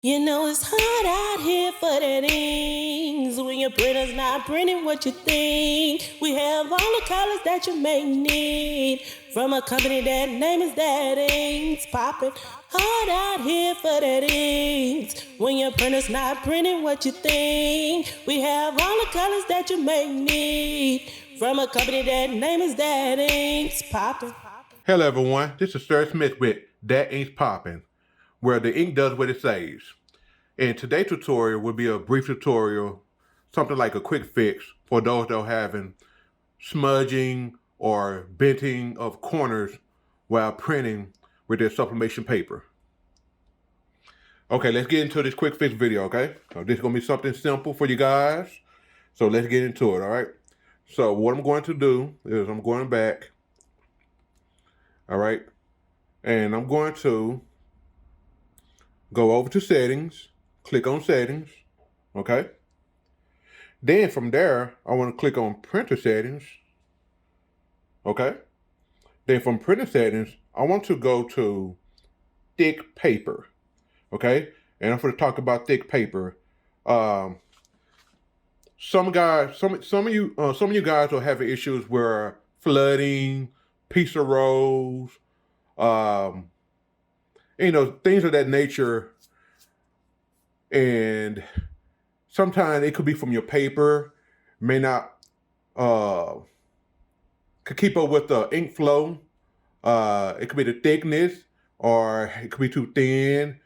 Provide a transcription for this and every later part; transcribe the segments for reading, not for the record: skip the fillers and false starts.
You know it's hard out here for the things when your printer's not printing what you think. We have all the colors that you may need from a company that name is that Inks popping. Hard out here for the things when your printer's not printing what you think. We have all the colors that you may need from a company that name is that Inks popping. Hello everyone, this is Sir Smith with That Ink's Poppin', where the ink does what it says. And today's tutorial will be a brief tutorial, something like a quick fix for those that are having smudging or benting of corners while printing with their sublimation paper. Okay, let's get into this quick fix video, okay? So this is going to be something simple for you guys. So let's get into it, all right? So what I'm going to do is I'm going back, all right? And I'm going to go over to settings, click on settings, okay? Then from there, I want to click on printer settings, okay? Then from printer settings, I want to go to thick paper, okay? And I'm going to talk about thick paper. Some of you guys are having issues where flooding, piece of rolls, things of that nature. And sometimes it could be from your paper, may not could keep up with the ink flow. It could be the thickness, or it could be too thin.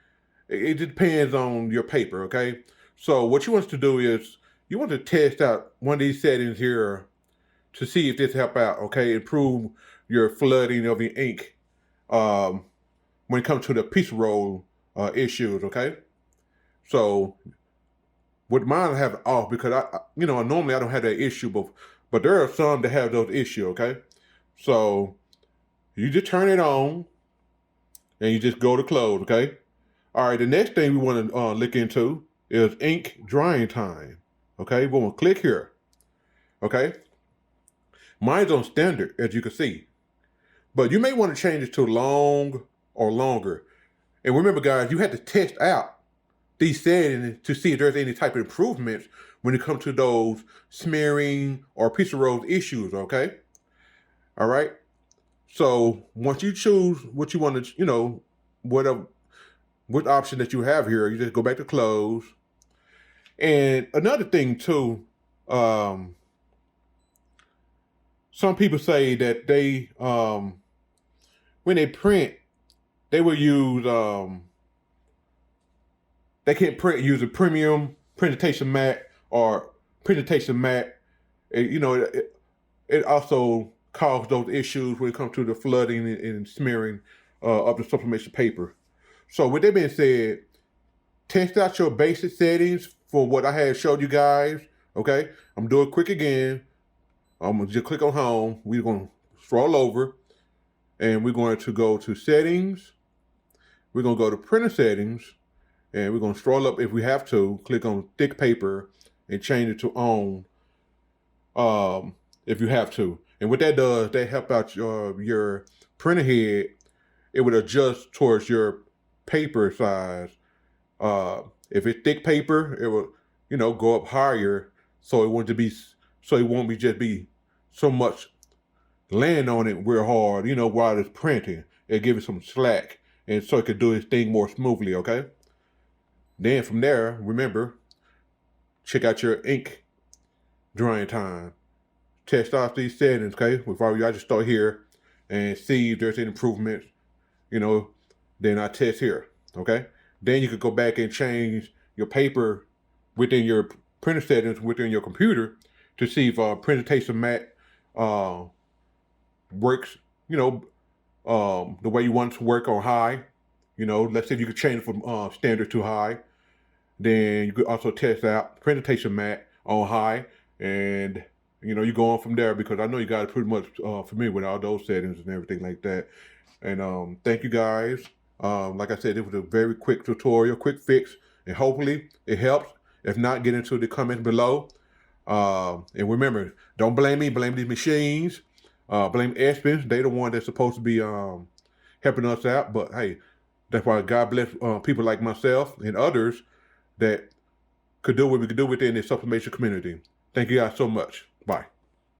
It depends on your paper, okay? So what you want to do is you want to test out one of these settings here to see if this help out, okay? Improve your flooding of your ink when it comes to the piece roll issues, okay? So with mine, I have it off because I normally I don't have that issue, but there are some that have those issues, okay? So you just turn it on and you just go to close, okay? All right, the next thing we want to look into is ink drying time, okay? We're gonna click here, okay? Mine's on standard, as you can see, but you may want to change it to long or longer. And remember, guys, you have to test out these settings to see if there's any type of improvements when it comes to those smearing or piece of roll issues, okay? All right. So once you choose what you want to, what option that you have here, you just go back to close. And another thing too, some people say that they, when they print, they will use, they can't use a premium presentation mat or presentation mat. It also causes those issues when it comes to the flooding and smearing of the sublimation paper. So with that being said, test out your basic settings for what I had showed you guys, okay? I'm doing quick again. I'm gonna just click on home. We're gonna scroll over and we're going to go to settings. We're gonna go to printer settings and we're gonna scroll up if we have to, click on thick paper and change it to on if you have to. And what that does, that help out your printer head. It would adjust towards your paper size. If it's thick paper, it will, go up higher, so it won't just be so much land on it real hard, while it's printing. It give it some slack, and so it could do its thing more smoothly, okay? Then from there, remember, check out your ink drying time. Test out these settings, okay? Before I just start here and see if there's any improvements, then I test here, okay? Then you could go back and change your paper within your printer settings within your computer to see if presentation mat works, the way you want it to work on high. Let's say if you could change it from standard to high. Then you could also test out presentation mat on high, and you go on from there, because I know you guys are pretty much familiar with all those settings and everything like that. And thank you guys. Like I said, it was a very quick tutorial, quick fix, and hopefully it helps. If not, get into the comments below. And remember, don't blame me, blame these machines. Blame Epson. They're the one that's supposed to be helping us out. But hey, That's why God bless people like myself and others that could do what we could do within the sublimation community. Thank you guys so much. Bye.